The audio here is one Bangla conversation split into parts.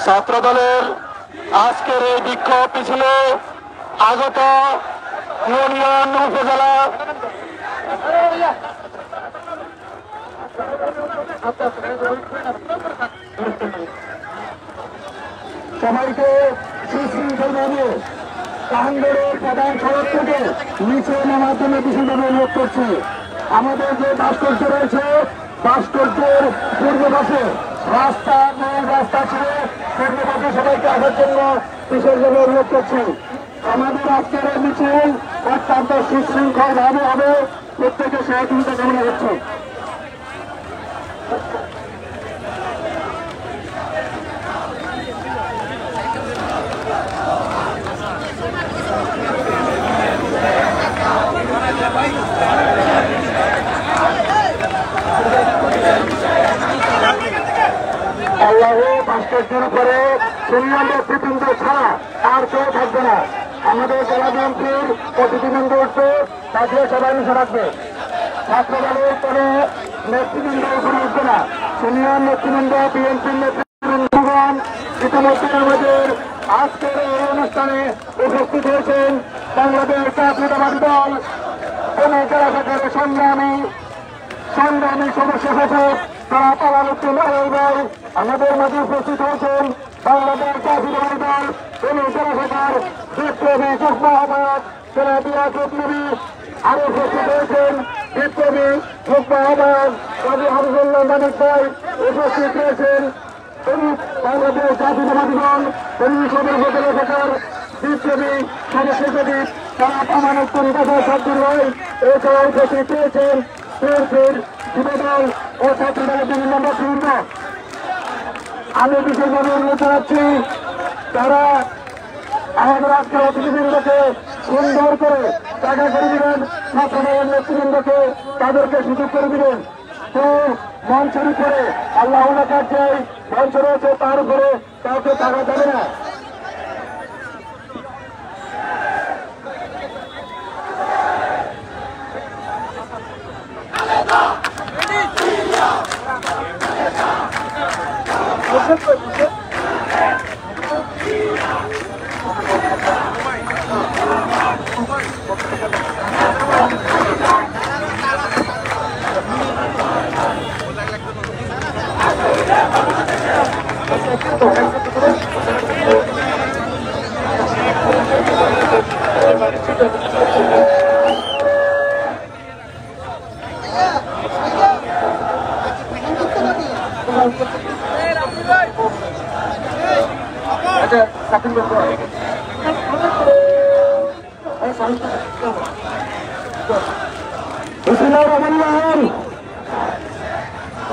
ছাত্র দলের আজকের এই বিক্ষোভ মিছিলে আগত ইউনিয়ন উপজেলা সবাইকে সুশৃঙ্খলভাবে কাহাঙ্গরের প্রধান সড়ক থেকে নিচে নামার জন্য বিশেষভাবে অনুরোধ করছে। আমাদের যে ভাস্কর্য রয়েছে, ভাস্কর্যের পূর্ব পাশে রাস্তা ছিল, পূর্ব পাশে সবাইকে আসার জন্য বিশেষভাবে অনুরোধ করছি। আমাদের আজকের মিছিল অত্যন্ত সুশৃঙ্খলভাবে হবে, প্রত্যেকের সহযোগিতা কামনা করছে। আল্লাহ ভাস্কর্যের উপরে সুনিয়ম নেতৃবৃন্দ ছাড়া আর কেউ থাকবে না। আমাদের জেলা বিএনপির প্রতিনিধিবৃন্দ উঠবে, তাকে সবাই মিশে রাখবে। ছাত্র দলের কোনো নেতৃবৃন্দ উপরে উঠবে না। সুনিয়ম নেতৃবৃন্দ, বিএনপির নেতৃবৃন্দগণ ইতিমধ্যে আমাদের আজকের এই অনুষ্ঠানে উপস্থিত হয়েছেন বাংলাদেশ জাতীয়তাবাদী দল জেলা শাখার সংগ্রামী সদস্য সচিব তারা তালালুদ্দিন ভাই আমাদের মাঝে উপস্থিত হয়েছেন। বাংলাদেশ জাতীয়তাবাদী দল জেলা শাখার বিপ্লবী যুগ্ম আহ্বায়ক জেলা বিরাজত নবী আরো উপস্থিত হয়েছেন বিপ্লবী যুগ্ম আহ্বায়ক কাজী হাফিজুল্লাহ মানিক ভাই উপস্থিত রয়েছেন। বাংলাদেশ জাতীয়তাবাদী দল সদর জেলা শাখার বিপ্লবী সদস্য সচিব তারা আমানুদ্দিন সাব্বির ভাই এছাড়া উপস্থিত রয়েছেন বিএনপির যুবদল ও ছাত্র দলের বিভিন্ন নেতৃবৃন্দ। আমি বিশেষভাবে অনুরোধ জানাচ্ছি, তারা আমাদের আজকের অতিথিবৃন্দকে সুন্দর করে জায়গা করে দিবেন, ছাত্র দলের নেতৃবৃন্দকে তাদেরকে সুযোগ করে দিবেন। তো মঞ্চের উপরে আল্লাহ যে মঞ্চ রয়েছে তার উপরে কাউকে থাকা যাবে না।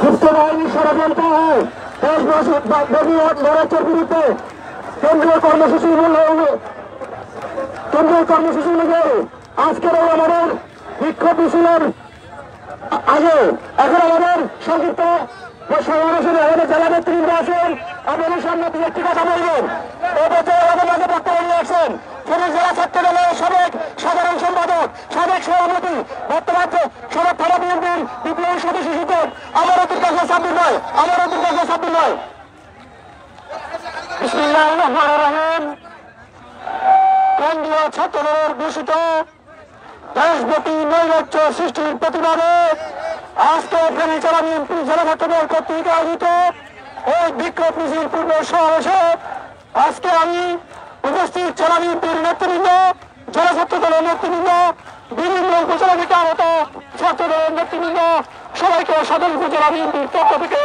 গুপ্ত বাহিনী ষড়যন্ত্র হয় দেশব্যাপী লড়াইয়ের বিরুদ্ধে কেন্দ্রীয় কর্মসূচি অনুযায়ী আজকের আমাদের বিক্ষোভ মিছিলের আগে এখন আমাদের সংক্ষিপ্ত সমাবেশনে আমাদের জেলা নেতৃবৃন্দ আছেন। আপনাদের সামনে একটি কথা বলবেন। এবছর আমাদের মাঝে বক্তব্য নিয়ে আসছেন জেলা ছাত্র দলের সাবেক সাধারণ সম্পাদক, সাবেক সভাপতি, বর্তমান সড়ক থানা বিএনপির বিপ্লবী সদস্য সচিব আমারউদ্দিন কাজী সাব্বির নয়। বিসমিল্লাহির রহমানির রহিম। কেন্দ্রীয় ছাত্র দলের ঘোষিত দেশব্যাপী নৈরাজ্য সৃষ্টির প্রতিবাদে আজকে ফেনী জেলা বিএনপি জেলা ছাত্র দল কর্তৃক আয়োজিত এই বিক্ষোভ মিছিল পূর্ব সমাবেশে আজকে আমি উপস্থিত জেলা বিএনপির নেতৃবৃন্দ, জেলা ছাত্র দলের নেতৃবৃন্দ, বিভিন্ন উপজেলা থেকে আগত ছাত্র দলের নেতৃবৃন্দ সবাইকে সদর উপজেলা বিএনপির পক্ষ থেকে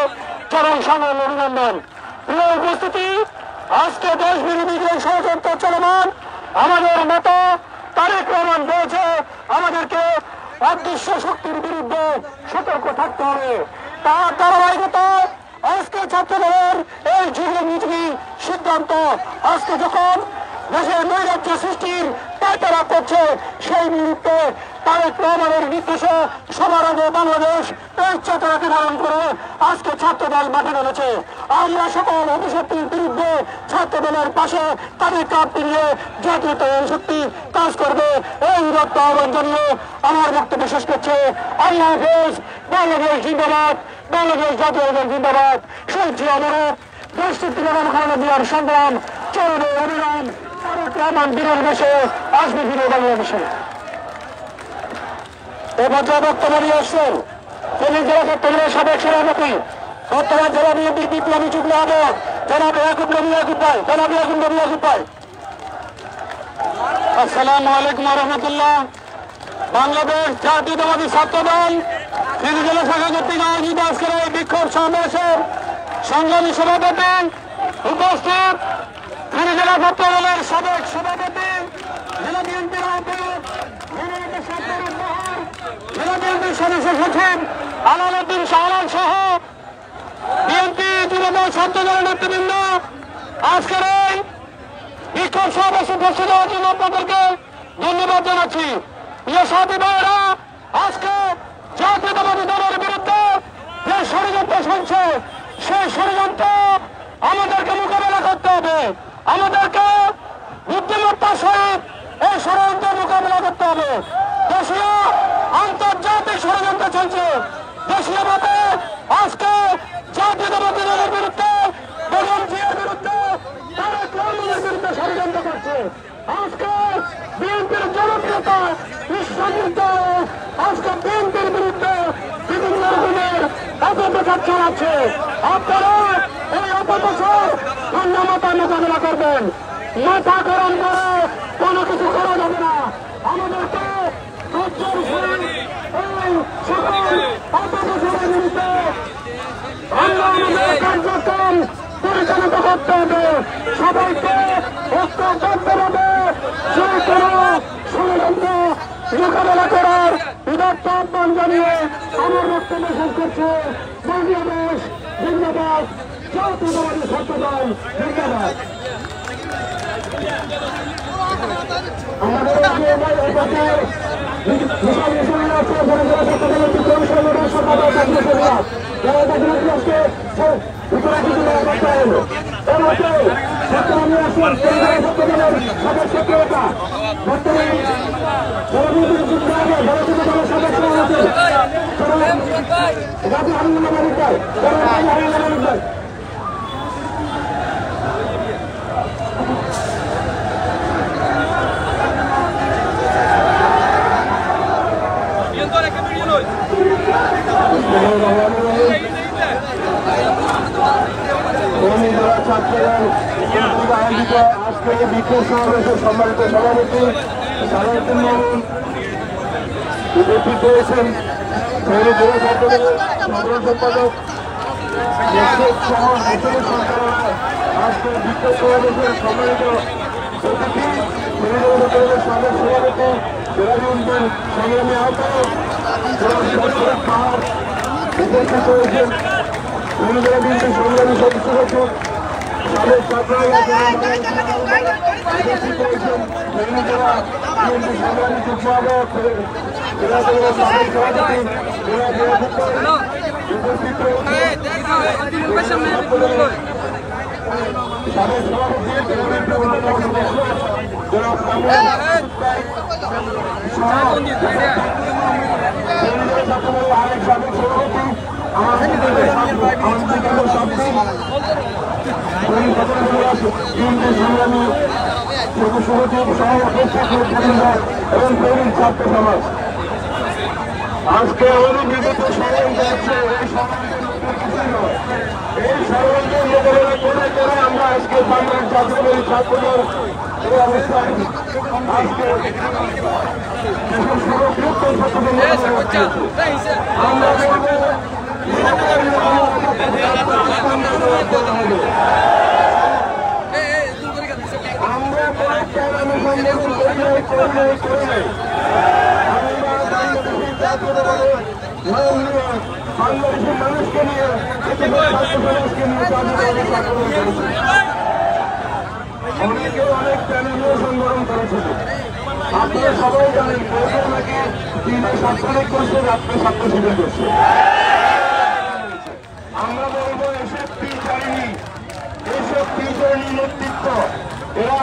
চরম সংগ্রাম অভিনন্দন। প্রিয় উপস্থিতি, আজকে দেশ বিরোধী যে ষড়যন্ত্র চলমান, আমাদের নেতা তারেক রহমান বলছে আমাদেরকে অদৃশ্য শক্তির বিরুদ্ধে সতর্ক থাকতে হবে। তার ধারাবাহিকতায় আজকে ছাত্র দলের এই যুগ নীতি সিদ্ধান্ত, আজকে যখন দেশের নৈরাজ্য সৃষ্টির পায়তারা করছে, সেই মুহূর্তে তারেক রহমানের নির্দেশে সবার আগে বাংলাদেশ এই চেতনাকে ধারণ করে আজকে ছাত্রদল মাঠে নেমেছে। আমরা সকল অভিশক্তির বিরুদ্ধে ছাত্রদলের পাশে তাদের কাপ নিয়ে জাতীয়তায়ন শক্তি কাজ করবে, এই উদাত্ত আহ্বান জানিয়ে আমার বক্তব্য শেষ করছে। আল্লাহ হাফেজ। বাংলাদেশ জিন্দাবাদ, বাংলাদেশ জাতীয়তাবাদ জিন্দাবাদ। শহীদ অমরত দেশটির খালেদা জিয়ার সংগ্রাম চলবে অবিরাম। তারেক রহমান বীরের দেশে আসবে ফিরে বাংলাদেশে। এ পর্যায়ে বক্তব্য নিয়ে আসছেন ফেনী জেলা ছাত্রদলের সাবেক সভাপতি, বর্তমান জেলা বিএনপির বিপ্লবী যুগ্ম আহ্বায়ক জনাব ইয়াকুব নবী ইয়াকুব ভাই। জনাব ইয়াকুব নবী ইয়াকুব ভাই। আসসালামু আলাইকুম ওয়া রাহমাতুল্লাহ। বাংলাদেশ জাতীয়তাবাদী ছাত্রদল ফেনী জেলা শাখা কর্তৃক আয়োজিত আজকের এই বিক্ষোভ সমাবেশের সংগ্রামী সভাপতি উপস্থিত ফেনী জেলা ছাত্রদলের সাবেক সভাপতি, জেলা বিএনপির আহ্বায়ক, জেলা বিএনপির সদস্য সচিব আলাউদ্দিন শাহলাল সহ বিএনপি যুবদল ছাত্রদলের নেতৃবৃন্দ, আজকের এই বিক্ষোভ সমাবেশে উপস্থিত হওয়ার জন্য আপনাদেরকে ধন্যবাদ জানাচ্ছি। প্রিয় সাথী ভাইয়েরা, আজকে জাতীয়তাবাদী দলের বিরুদ্ধে যে ষড়যন্ত্র চলছে, সেই ষড়যন্ত্র আমাদেরকে মোকাবেলা করতে হবে। আমাদেরকে বুদ্ধিমত্তার সহিত এই ষড়যন্ত্রের মোকাবেলা করতে হবে। দেশীয় আন্তর্জাতিক ষড়যন্ত্র চলছে। দেশীয়ভাবে আজকে জাতীয়তাবাদী দলের বিরুদ্ধে, বেগম জিয়ার বিরুদ্ধে, তারেক রহমানের বিরুদ্ধে ষড়যন্ত্র করছে। আজকে বিএনপির জনপ্রিয়তা বিশ্বযুদ্ধ আজকে বিএনপির বিরুদ্ধে বিভিন্ন রকমের অপপ্রচার চালাচ্ছে। আপনারা এই অপপ্রচার ঠান্ডা মাথায় মোকাবেলা করবেন। মাথা গরম করে কোনো কিছু করা যাবে না। আমাদেরকে কার্যক্রম পরিচালিত করতে হবে। সবাইকে ঐক্যবদ্ধভাবে যে কোনো ষড়যন্ত্র মোকাবেলা করার উদাত্ত আহ্বান জানিয়ে আমার বক্তব্য শেষ করছে। বাংলাদেশ জিন্দাবাদ, জাতীয়তাবাদী ছাত্রদল জিন্দাবাদ। আমাদের আয়োজিত আজকে বিক্ষোভ সমাবেশের সম্মানিত সভাপতি সালাউদ্দিন মামুন উপস্থিত হয়েছেন। ফেনী জেলা ছাত্রদলের সাধারণ সম্পাদক সহ আঞ্চলিক সরকারেরা আজকে বিক্ষোভ সমাবেশের সম্মানিত অতিথি, ফেনী জেলা ছাত্রদলের সাবেক সভাপতি, জেলা বিএনপির সংগ্রামী আহ্বায়ক পাহাড় উপস্থিত হয়েছেন। ফেনী জেলা বিএনপির সংগ্রামী সদস্য সচিব সাবেক ছাত্রদল উপস্থিত হয়েছেন। ফেনী জেলা বিএনপির সংগ্রামী যুগ্ম আহ্বায়ক, জেলা দলের সাবেক সভাপতি, জেলা উপস্থিত হয়েছেন। সাবেক সভাপতি আরেক সাবেক সভাপতি সংগ্রামী সচিব সহ এবং তরুণ ছাত্র সমাজ আজকে অনুবিগত ষড়যন্ত্র যাচ্ছে। এই ষড়যন্ত্রের মোকাবেলা করে করে আমরা আজকে বাংলার জাতীয় ছাত্রদের এই অবস্থায় আজকে আমরা বাংলাদেশের মানুষকে নিয়ে ছাত্র সমাজকে নিয়ে অনেকে অনেক চ্যানেলও সংগঠন করেছিল। আপনারা সবাই জানেন কেউ নাকি দিনে 7 তারিখ করছে, রাত্রে 7টা শিবির করছে। আমরা বলবো এসব বিচারিণী নেতৃত্ব এরা